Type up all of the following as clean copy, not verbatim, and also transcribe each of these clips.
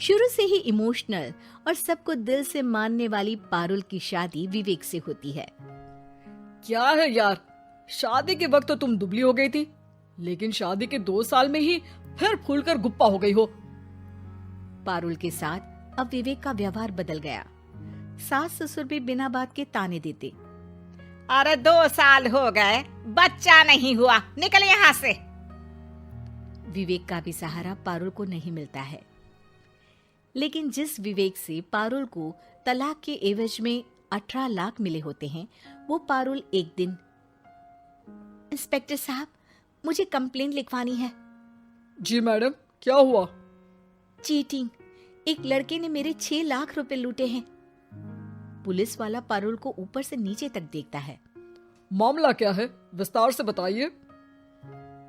शुरू से ही इमोशनल और सबको दिल से मानने वाली पारुल की शादी विवेक से होती है। क्या है यार, शादी के वक्त तो तुम दुबली हो गई थी, लेकिन शादी के 2 साल में ही फिर फूलकर गुप्पा हो गई हो। पारुल के साथ अब विवेक का व्यवहार बदल गया। सास ससुर भी बिना बात के ताने देते। अरे 2 साल हो गए, बच्चा नहीं हुआ, निकल यहाँ से। विवेक का भी सहारा पारुल को नहीं मिलता है। लेकिन जिस विवेक से पारुल को तलाक के एवज में 18 लाख मिले होते हैं, वो पारुल एक दिन, इंस्पेक्टर साहब, मुझे कंप्लेंट लिखवानी है। जी मैडम, क्या हुआ? चीटिंग, एक लड़के ने मेरे 6 लाख रुपए लूटे हैं। पुलिस वाला पारुल को ऊपर से नीचे तक देखता है। मामला क्या है, विस्तार से बताइए।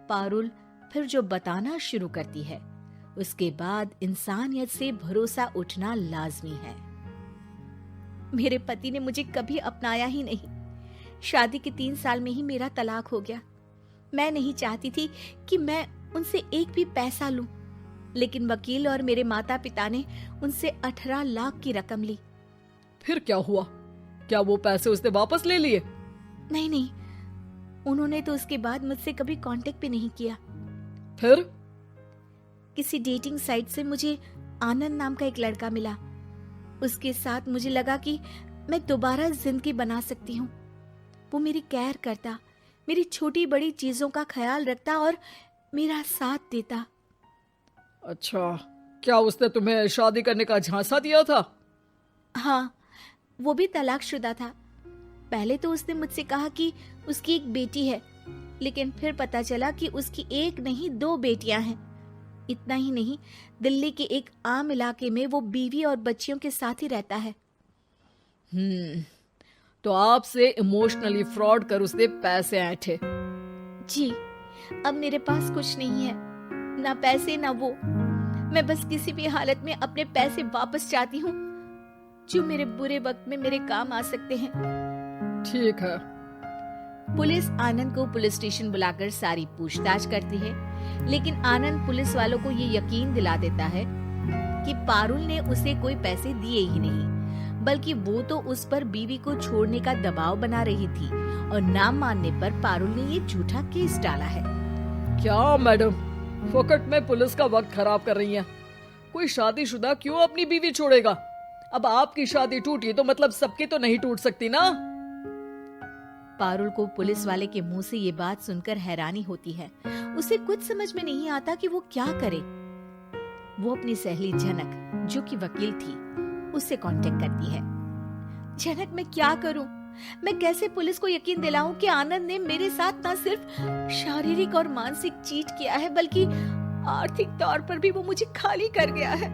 पारुल फिर जो बताना शुरू करती है, उसके बाद इंसानियत से भरोसा उठना लाजमी है। मेरे पति ने मुझे कभी अपनाया ही नहीं। शादी के 3 साल में ही मेरा तलाक हो गया। मैं नहीं चाहती थी कि मैं उनसे एक भी पैसा लूं, लेकिन वकील और मेरे माता पिता ने उनसे 18 लाख की रकम ली। फिर क्या हुआ? क्या वो पैसे उसने वापस ले लिए? नहीं, उन्होंने तो उसके बाद मुझसे कभी कांटेक्ट भी नहीं किया। फिर? किसी डेटिंग साइट से मुझे आनंद नाम का एक लड़का मिला। उसके साथ मुझे लगा कि मैं दोबारा जिंदगी बना सकती हूँ। वो मेरी केयर करता, मेरी छोटी बड़ी चीजों का ख्याल रखता और मेरा साथ देता। अच्छा, क्या उसने तुम्हें शादी करने का झांसा दिया था? हाँ, वो भी तलाकशुदा था। पहले तो उसने मुझसे कहा कि उसकी एक बेटी है, लेकिन फिर पता चला कि उसकी एक नहीं 2 बेटियां हैं। इतना ही नहीं, दिल्ली के एक आम इलाके में वो बीवी और बच्चियों के साथ ही रहता है। तो आपसे इमोशनली फ्रॉड कर उसने पैसे ऐंठे। जी, अब मेरे पास कुछ नहीं है, ना पैसे ना वो। मैं बस किसी भी हालत में अपने पैसे वापस चाहती हूँ, जो मेरे बुरे वक्त में मेरे काम आ सकते हैं। ठीक है। पुलिस आनंद को पुलिस स्टेशन बुलाकर सारी पूछताछ करती है, लेकिन आनंद पुलिस वालों को ये यकीन दिला देता है कि पारुल ने उसे कोई पैसे दिए ही नहीं, बल्कि वो तो उस पर बीवी को छोड़ने का दबाव बना रही थी और ना मानने पर पारुल ने ये झूठा केस डाला है। क्या मैडम, फोकट में पुलिस का वक्त खराब कर रही हैं। कोई शादीशुदा क्यों अपनी बीवी छोड़ेगा? अब आपकी शादी टूटी तो मतलब सबकी तो नहीं टूट सकती ना। पारुल को पुलिस वाले के मुंह से ये बात सुनकर हैरानी होती है। उसे कुछ समझ में नहीं आता कि वो क्या करे। वो अपनी सहेली झनक, जो कि वकील थी, उससे कांटेक्ट करती है। झनक, मैं क्या करूं? मैं कैसे पुलिस को यकीन दिलाऊं कि आनंद ने मेरे साथ न सिर्फ शारीरिक और मानसिक चीट किया है, बल्कि आर्थिक तौर पर भी वो मुझे खाली कर गया है।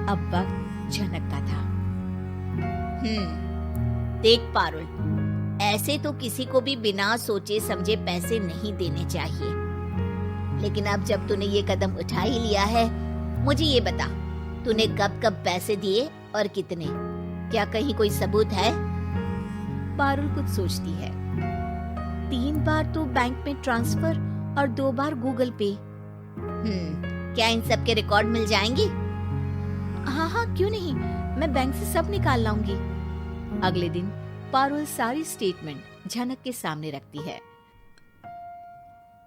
अब वक्त झनक का था। देख पारुल, ऐसे तो किसी को भी बिना सोचे समझे पैसे नहीं देने चाहिए, लेकिन अब जब तूने ये कदम उठा ही लिया है, मुझे ये बता, तूने कब कब पैसे दिए और कितने? क्या कहीं कोई सबूत है? पारुल कुछ सोचती है। 3 बार तो बैंक में ट्रांसफर और 2 बार गूगल पे। क्या इन सब के रिकॉर्ड मिल जाएंगे? हाँ, क्यों नहीं, मैं बैंक से सब निकाल लाऊंगी। अगले दिन पारुल सारी स्टेटमेंट झनक के सामने रखती है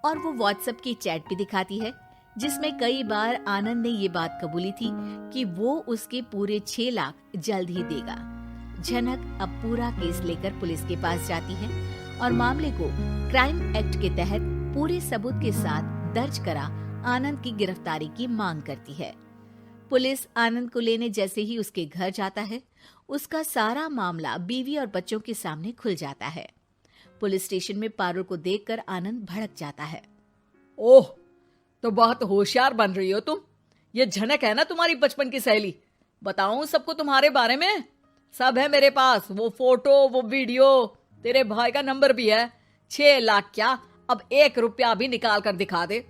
और वो व्हाट्सएप की चैट भी दिखाती है, जिसमें कई बार आनंद ने ये बात कबूली थी कि वो उसके पूरे 6 लाख जल्द ही देगा। झनक अब पूरा केस लेकर पुलिस के पास जाती है और मामले को क्राइम एक्ट के तहत पूरे सबूत के साथ दर्ज करा आनंद की गिरफ्तारी की मांग करती है। पुलिस आनंद को लेने जैसे ही उसके घर जाता है, उसका सारा मामला बीवी और बच्चों के सामने खुल जाता है। पुलिस स्टेशन में पारुल को देखकर आनंद भड़क जाता है। ओह, तो बहुत होशियार बन रही हो तुम। ये झनक है ना तुम्हारी बचपन की सहेली? बताऊं सबको तुम्हारे बारे में? सब है मेरे पास, वो फोटो, वो वीडियो, तेरे भाई का नंबर भी है। 6 लाख क्या, अब 1 रुपया भी निकाल कर दिखा दे।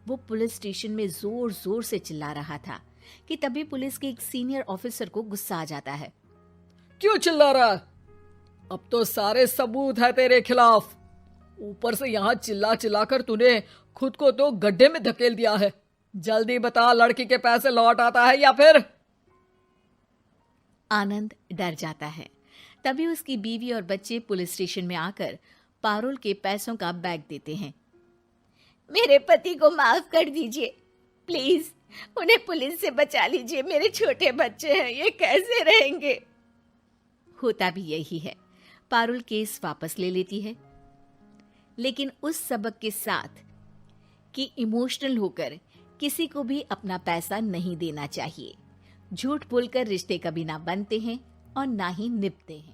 वो पुलिस स्टेशन में जोर जोर से चिल्ला रहा था कि तभी पुलिस के एक सीनियर ऑफिसर को गुस्सा आ जाता है। क्यों चिल्ला रहा है? अब तो सारे सबूत है तेरे खिलाफ। ऊपर से यहाँ चिल्ला चिल्ला कर तूने खुद को तो गड्ढे में धकेल दिया है। जल्दी बता, लड़की के पैसे लौट आता है या फिर? आनंद डर जाता है। तभी उसकी बीवी और बच्चे पुलिस स्टेशन में आकर पारुल के पैसों का बैग देते हैं। मेरे पति को माफ कर दीजिए, प्लीज उन्हें पुलिस से बचा लीजिए। मेरे छोटे बच्चे हैं, ये कैसे रहेंगे? होता भी यही है। पारुल केस वापस ले लेती है, लेकिन उस सबक के साथ कि इमोशनल होकर किसी को भी अपना पैसा नहीं देना चाहिए। झूठ बोलकर रिश्ते कभी ना बनते हैं और ना ही निभते हैं।